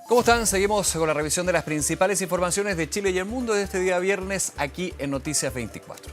¿Cómo están? Seguimos con la revisión de las principales informaciones de Chile y el mundo de este día viernes aquí en Noticias 24.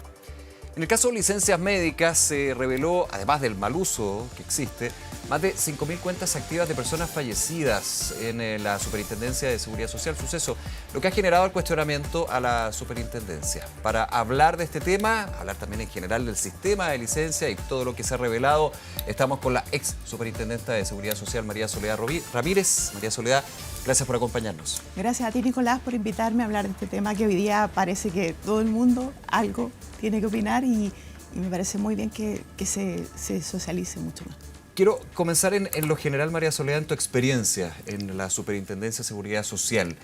En el caso de licencias médicas se reveló, además del mal uso que existe, más de 5.000 cuentas activas de personas fallecidas en la Superintendencia de Seguridad Social, suceso, lo que ha generado el cuestionamiento a la superintendencia. Para hablar de este tema, hablar también en general del sistema de licencia y todo lo que se ha revelado, estamos con la ex superintendenta de Seguridad Social, María Soledad Ramírez. María Soledad, gracias por acompañarnos. Gracias a ti, Nicolás, por invitarme a hablar de este tema que hoy día parece que todo el mundo algo tiene que opinar y me parece muy bien que se socialice mucho más. Quiero comenzar en lo general, María Soledad, en tu experiencia en la Superintendencia de Seguridad Social.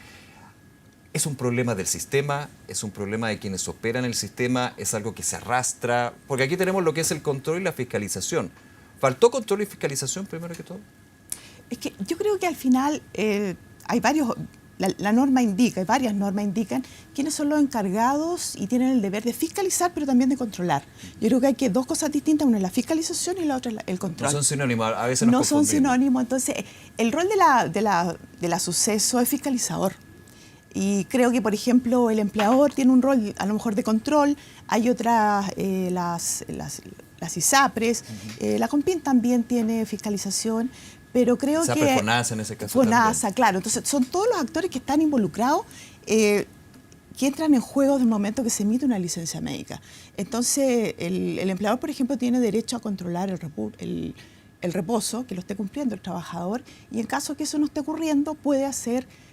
¿Es un problema del sistema? ¿Es un problema de quienes operan el sistema? ¿Es algo que se arrastra? Porque aquí tenemos lo que es el control y la fiscalización. ¿Faltó control y fiscalización primero que todo? Es que yo creo que al final hay varios... La norma indica, y varias normas indican quiénes son los encargados y tienen el deber de fiscalizar, pero también de controlar. Yo creo que hay dos cosas distintas, una es la fiscalización y la otra es el control. No son sinónimos, a veces nos confundimos. No son sinónimos, entonces el rol de la suceso es fiscalizador. Y creo que, por ejemplo, el empleador tiene un rol a lo mejor de control, hay otras, las ISAPRES, la CONPIN también tiene fiscalización. Pero creo que... FONASA en ese caso FONASA, también. claro. Entonces, son todos los actores que están involucrados que entran en juego desde el momento que se emite una licencia médica. Entonces, el empleador, por ejemplo, tiene derecho a controlar el reposo, que lo esté cumpliendo el trabajador, y en caso que eso no esté ocurriendo, puede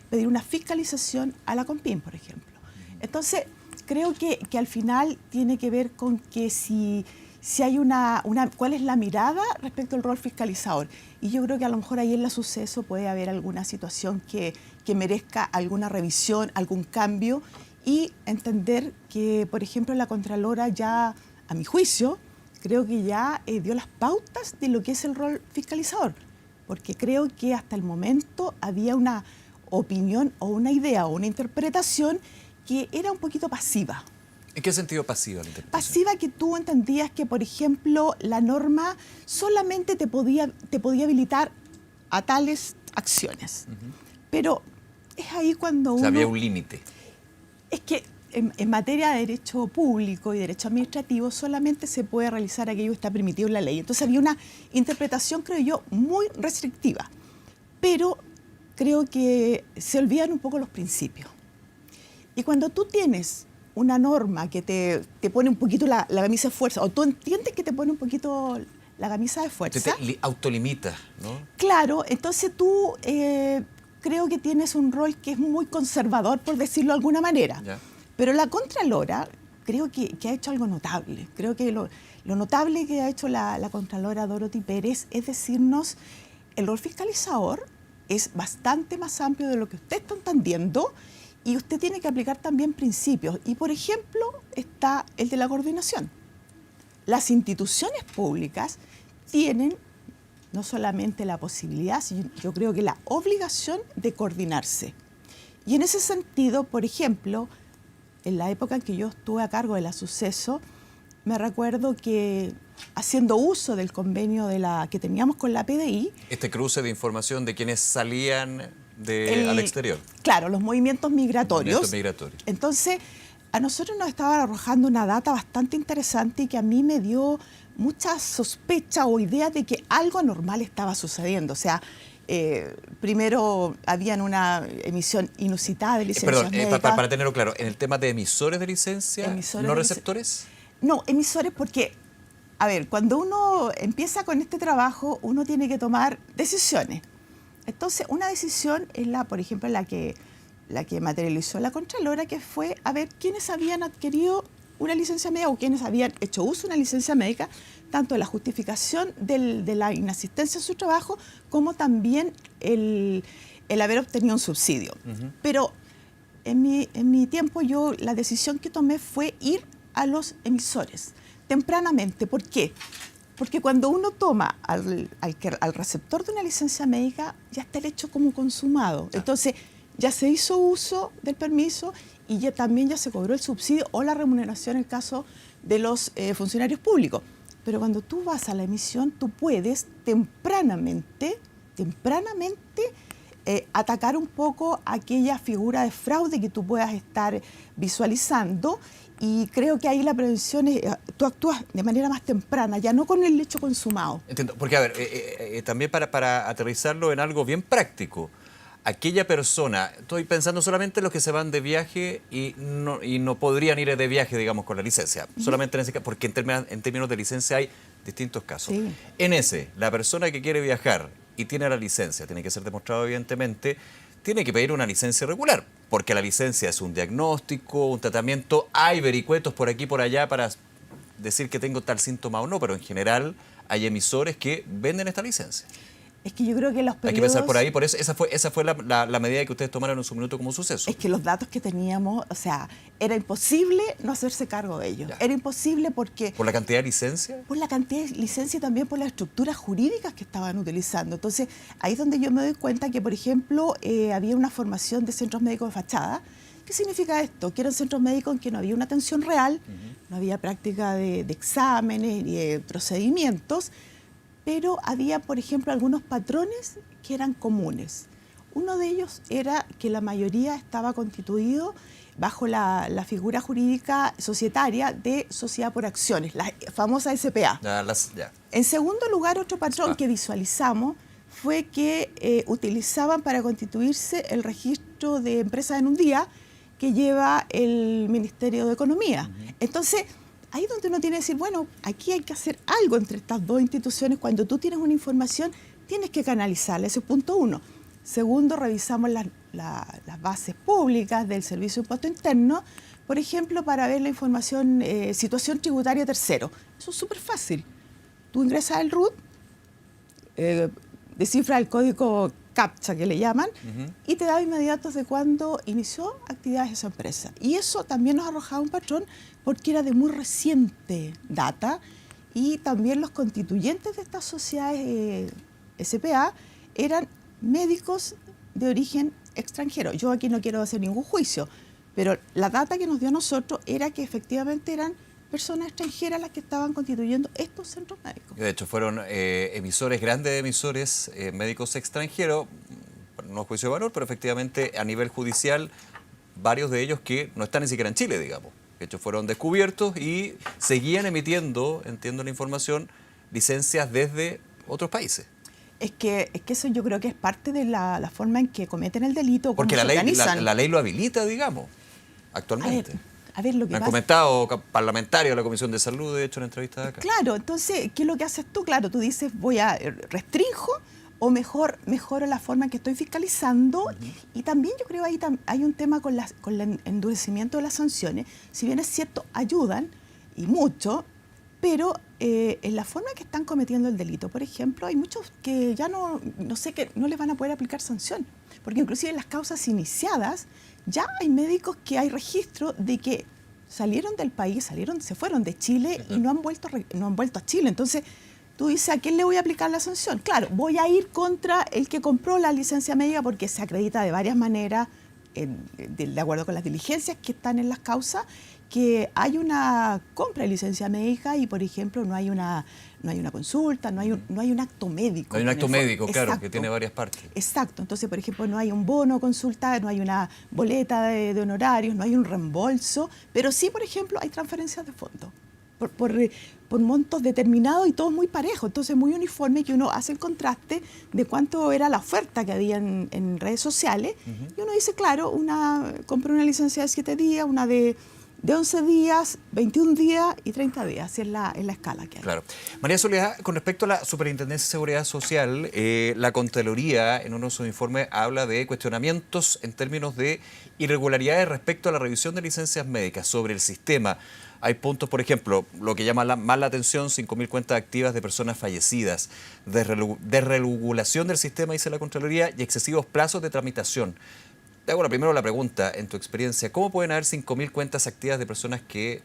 pedir una fiscalización a la CONPIN, por ejemplo. Entonces, creo que al final tiene que ver con que si hay cuál es la mirada respecto al rol fiscalizador. Y yo creo que a lo mejor ahí en la suceso puede haber alguna situación que merezca alguna revisión, algún cambio, y entender que, por ejemplo, la Contralora ya, a mi juicio, creo que ya dio las pautas de lo que es el rol fiscalizador, porque creo que hasta el momento había una opinión o una idea o una interpretación que era un poquito pasiva. ¿En qué sentido pasiva la interpretación? Pasiva que tú entendías que, por ejemplo, la norma solamente te podía habilitar a tales acciones. Pero es ahí cuando uno... había un límite. Es que en materia de derecho público y derecho administrativo solamente se puede realizar aquello que está permitido en la ley. Entonces había una interpretación, creo yo, muy restrictiva. Pero creo que se olvidan un poco los principios. Y cuando tú tienes una norma que te pone un poquito la camisa de fuerza, o tú entiendes que te pone un poquito la camisa de fuerza. Te autolimita, ¿no? Claro, entonces tú creo que tienes un rol que es muy conservador, por decirlo de alguna manera. Ya. Pero la Contralora creo que ha hecho algo notable. Creo que lo notable que ha hecho la Contralora Dorothy Pérez es decirnos, el rol fiscalizador es bastante más amplio de lo que usted está entendiendo. Y usted tiene que aplicar también principios. Y, por ejemplo, está el de la coordinación. Las instituciones públicas tienen no solamente la posibilidad, sino yo creo que la obligación de coordinarse. Y en ese sentido, por ejemplo, en la época en que yo estuve a cargo de la suceso, me recuerdo que haciendo uso del convenio que teníamos con la PDI... Este cruce de información de quienes salían al exterior. Claro, los movimientos migratorios. Entonces, a nosotros nos estaba arrojando una data bastante interesante y que a mí me dio mucha sospecha o idea de que algo anormal estaba sucediendo. O sea, primero habían una emisión inusitada de licencias médicas. Para tenerlo claro, en el tema de emisores de licencia, ¿no receptores? No, emisores porque, a ver, cuando uno empieza con este trabajo, uno tiene que tomar decisiones. Entonces, una decisión es por ejemplo, la que materializó la Contralora, que fue a ver quiénes habían adquirido una licencia médica o quiénes habían hecho uso de una licencia médica, tanto de la justificación de la inasistencia a su trabajo, como también el haber obtenido un subsidio. Pero en mi tiempo la decisión que tomé fue ir a los emisores tempranamente. ¿Por qué? Porque cuando uno toma al receptor de una licencia médica, ya está el hecho como consumado. Entonces, ya se hizo uso del permiso y también ya se cobró el subsidio o la remuneración en el caso de los funcionarios públicos. Pero cuando tú vas a la emisión, tú puedes tempranamente atacar un poco aquella figura de fraude que tú puedas estar visualizando. Y creo que ahí la prevención es, tú actúas de manera más temprana, ya no con el hecho consumado. Entiendo, porque a ver, también para aterrizarlo en algo bien práctico, aquella persona, estoy pensando solamente en los que se van de viaje y no podrían ir de viaje, digamos, con la licencia, solamente en ese caso, porque en términos de licencia hay distintos casos. Sí. En ese, la persona que quiere viajar y tiene la licencia, tiene que ser demostrado evidentemente, tiene que pedir una licencia regular, porque la licencia es un diagnóstico, un tratamiento, hay vericuetos por aquí y por allá para decir que tengo tal síntoma o no, pero en general hay emisores que venden esta licencia. Es que yo creo que los periodos... Hay que pensar por ahí, por eso esa fue la medida que ustedes tomaron en su minuto como suceso. Es que los datos que teníamos, o sea, era imposible no hacerse cargo de ellos. Ya. Era imposible porque... ¿Por la cantidad de licencia? Por la cantidad de licencia y también por las estructuras jurídicas que estaban utilizando. Entonces, ahí es donde yo me doy cuenta que, por ejemplo, había una formación de centros médicos de fachada. ¿Qué significa esto? Que eran centros médicos en que no había una atención real, no había práctica de exámenes y de procedimientos, pero había, por ejemplo, algunos patrones que eran comunes. Uno de ellos era que la mayoría estaba constituido bajo la figura jurídica societaria de sociedad por acciones, la famosa SPA. Ya. En segundo lugar, otro patrón que visualizamos fue que utilizaban para constituirse el registro de empresas en un día que lleva el Ministerio de Economía. Entonces, ahí es donde uno tiene que decir, bueno, aquí hay que hacer algo entre estas dos instituciones. Cuando tú tienes una información, tienes que canalizarla. Ese es punto uno. Segundo, revisamos las bases públicas del Servicio de Impuesto Interno, por ejemplo, para ver la información, situación tributaria tercero. Eso es súper fácil. Tú ingresas al RUT, descifras el código CAPTCHA que le llaman, y te da inmediatos de cuándo inició actividades esa empresa. Y eso también nos arrojaba un patrón porque era de muy reciente data, y también los constituyentes de estas sociedades SPA eran médicos de origen extranjero. Yo aquí no quiero hacer ningún juicio, pero la data que nos dio a nosotros era que efectivamente eran personas extranjeras las que estaban constituyendo estos centros médicos. De hecho, fueron grandes emisores médicos extranjeros, no juicio de valor, pero efectivamente a nivel judicial, varios de ellos que no están ni siquiera en Chile, digamos. De hecho, fueron descubiertos y seguían emitiendo, entiendo la información, licencias desde otros países. Es que eso yo creo que es parte de la forma en que cometen el delito. Porque la ley lo habilita, digamos, actualmente. A ver, lo que me han pasa... comentado parlamentarios de la Comisión de Salud, de hecho, en entrevistas de acá. Claro, entonces, ¿qué es lo que haces tú? Claro, tú dices, restrinjo o mejoro la forma en que estoy fiscalizando. Y también yo creo que hay un tema con el endurecimiento de las sanciones. Si bien es cierto, ayudan, y mucho, pero en la forma en que están cometiendo el delito, por ejemplo, hay muchos que ya no sé, que no les van a poder aplicar sanción. Porque inclusive en las causas iniciadas, ya hay médicos que hay registro de que salieron del país, se fueron de Chile y no han vuelto a Chile. Entonces, tú dices, ¿a quién le voy a aplicar la sanción? Claro, voy a ir contra el que compró la licencia médica porque se acredita de varias maneras, de acuerdo con las diligencias que están en las causas, que hay una compra de licencia médica y, por ejemplo, no hay una consulta, no hay un acto médico. No hay un acto médico, claro, Exacto. que tiene varias partes. Exacto. Entonces, por ejemplo, no hay un bono consulta, no hay una boleta de honorarios, no hay un reembolso, pero sí, por ejemplo, hay transferencias de fondos por montos determinados y todos muy parejos. Entonces, muy uniforme, que uno hace el contraste de cuánto era la oferta que había en redes sociales. Y uno dice, claro, compré una licencia de 7 días, una de 11 días, 21 días y 30 días. Así es la escala que hay. Claro. María Soledad, con respecto a la Superintendencia de Seguridad Social, la Contraloría en uno de sus informes habla de cuestionamientos en términos de irregularidades respecto a la revisión de licencias médicas sobre el sistema. Hay puntos, por ejemplo, lo que llama más la atención, 5.000 cuentas activas de personas fallecidas, desregulación del sistema, dice la Contraloría, y excesivos plazos de tramitación. Te hago primero la pregunta, en tu experiencia, ¿cómo pueden haber 5.000 cuentas activas de personas que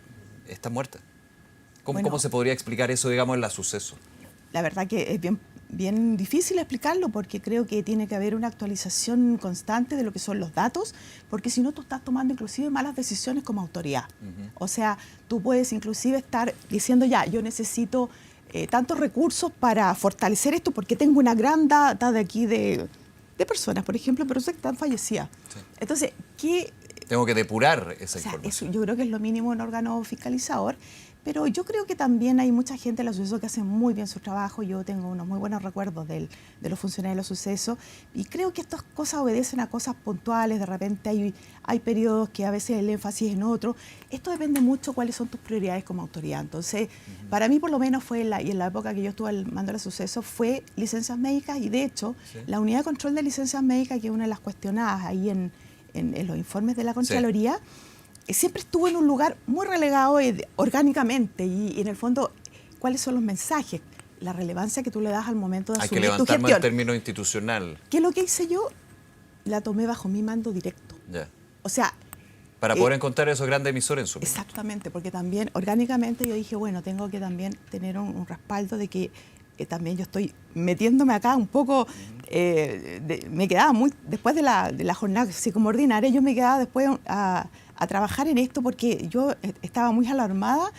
están muertas? ¿Cómo se podría explicar eso, digamos, en la suceso? La verdad que es bien difícil explicarlo porque creo que tiene que haber una actualización constante de lo que son los datos, porque si no tú estás tomando inclusive malas decisiones como autoridad. O sea, tú puedes inclusive estar diciendo, ya, yo necesito tantos recursos para fortalecer esto porque tengo una gran data de aquí de de personas, por ejemplo, personas que están fallecidas. Sí. Entonces, ¿qué? Tengo que depurar esa O sea, información. eso yo creo que es lo mínimo en un órgano fiscalizador, pero yo creo que también hay mucha gente en los sucesos que hace muy bien su trabajo. Yo tengo unos muy buenos recuerdos de los funcionarios de los sucesos y creo que estas cosas obedecen a cosas puntuales. De repente hay periodos que a veces el énfasis es en otro. Esto depende mucho cuáles son tus prioridades como autoridad. Entonces, para mí por lo menos fue y en la época que yo estuve al mando de los sucesos fue licencias médicas y de hecho la unidad de control de licencias médicas, que es una de las cuestionadas ahí en los informes de la Contraloría, siempre estuvo en un lugar muy relegado orgánicamente y en el fondo, ¿cuáles son los mensajes? La relevancia que tú le das al momento de Hay que asumir tu levantarlo gestión. en términos institucional. ¿Qué es lo que hice yo? La tomé bajo mi mando directo. Ya. O sea... Para poder encontrar esos grandes emisores en su mismo. Exactamente, porque también orgánicamente yo dije, bueno, tengo que también tener un respaldo de que también yo estoy metiéndome acá un poco, me quedaba muy, después de la jornada así como ordinaria, yo me quedaba después a trabajar en esto porque yo estaba muy alarmada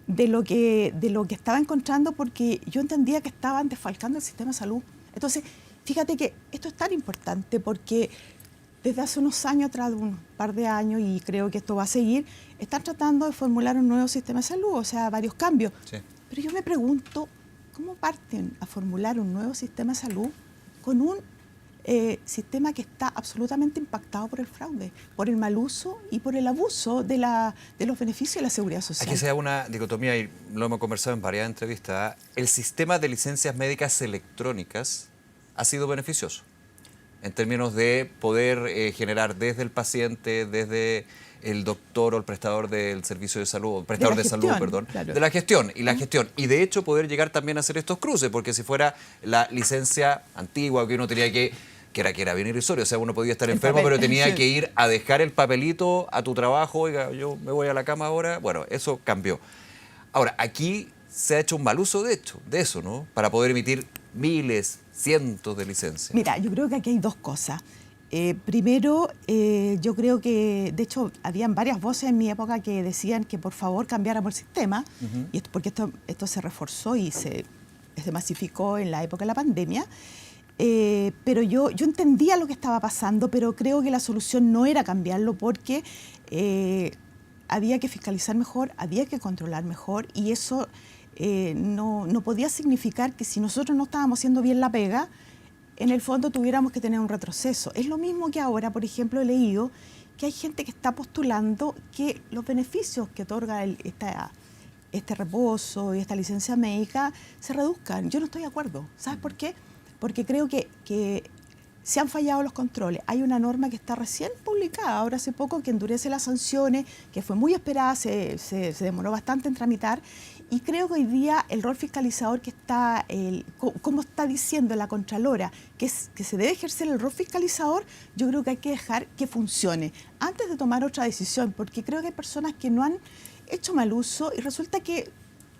de lo que estaba encontrando porque yo entendía que estaban desfalcando el sistema de salud. Entonces, fíjate que esto es tan importante porque desde hace unos años, atrás de un par de años, y creo que esto va a seguir, están tratando de formular un nuevo sistema de salud, o sea, varios cambios. Sí. Pero yo me pregunto, ¿cómo parten a formular un nuevo sistema de salud con un sistema que está absolutamente impactado por el fraude, por el mal uso y por el abuso de los beneficios de la seguridad social? Aquí se da una dicotomía y lo hemos conversado en varias entrevistas. El sistema de licencias médicas electrónicas ha sido beneficioso en términos de poder generar desde el paciente, desde el doctor o el prestador del servicio de salud, prestador de salud, perdón, claro. de la gestión y la gestión. Y de hecho poder llegar también a hacer estos cruces, porque si fuera la licencia antigua que uno tenía que era bien irrisorio, o sea, uno podía estar enfermo, pero tenía que ir a dejar el papelito a tu trabajo, oiga, yo me voy a la cama ahora, bueno, eso cambió. Ahora, aquí se ha hecho un mal uso de eso, ¿no? Para poder emitir miles, cientos de licencias. Mira, yo creo que aquí hay dos cosas. Primero, yo creo que, de hecho, habían varias voces en mi época que decían que por favor cambiáramos el sistema, y porque esto se reforzó y se masificó en la época de la pandemia. Pero yo entendía lo que estaba pasando, pero creo que la solución no era cambiarlo porque había que fiscalizar mejor, había que controlar mejor y eso no podía significar que si nosotros no estábamos haciendo bien la pega, en el fondo tuviéramos que tener un retroceso. Es lo mismo que ahora, por ejemplo, he leído que hay gente que está postulando que los beneficios que otorga este reposo y esta licencia médica se reduzcan. Yo no estoy de acuerdo. ¿Sabes por qué? Porque creo que se han fallado los controles. Hay una norma que está recién publicada, ahora hace poco, que endurece las sanciones, que fue muy esperada, se demoró bastante en tramitar, y creo que hoy día el rol fiscalizador que está, como está diciendo la Contralora, que se debe ejercer el rol fiscalizador, yo creo que hay que dejar que funcione antes de tomar otra decisión, porque creo que hay personas que no han hecho mal uso y resulta que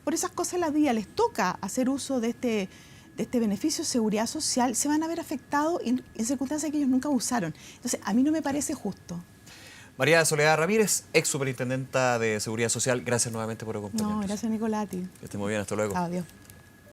por esas cosas la día les toca hacer uso de este beneficio de seguridad social, se van a ver afectados en circunstancias que ellos nunca usaron. Entonces, a mí no me parece justo. María Soledad Ramírez, ex superintendenta de Seguridad Social, gracias nuevamente por acompañarnos. No, gracias, Nicolás. Que esté muy bien, hasta luego. Adiós.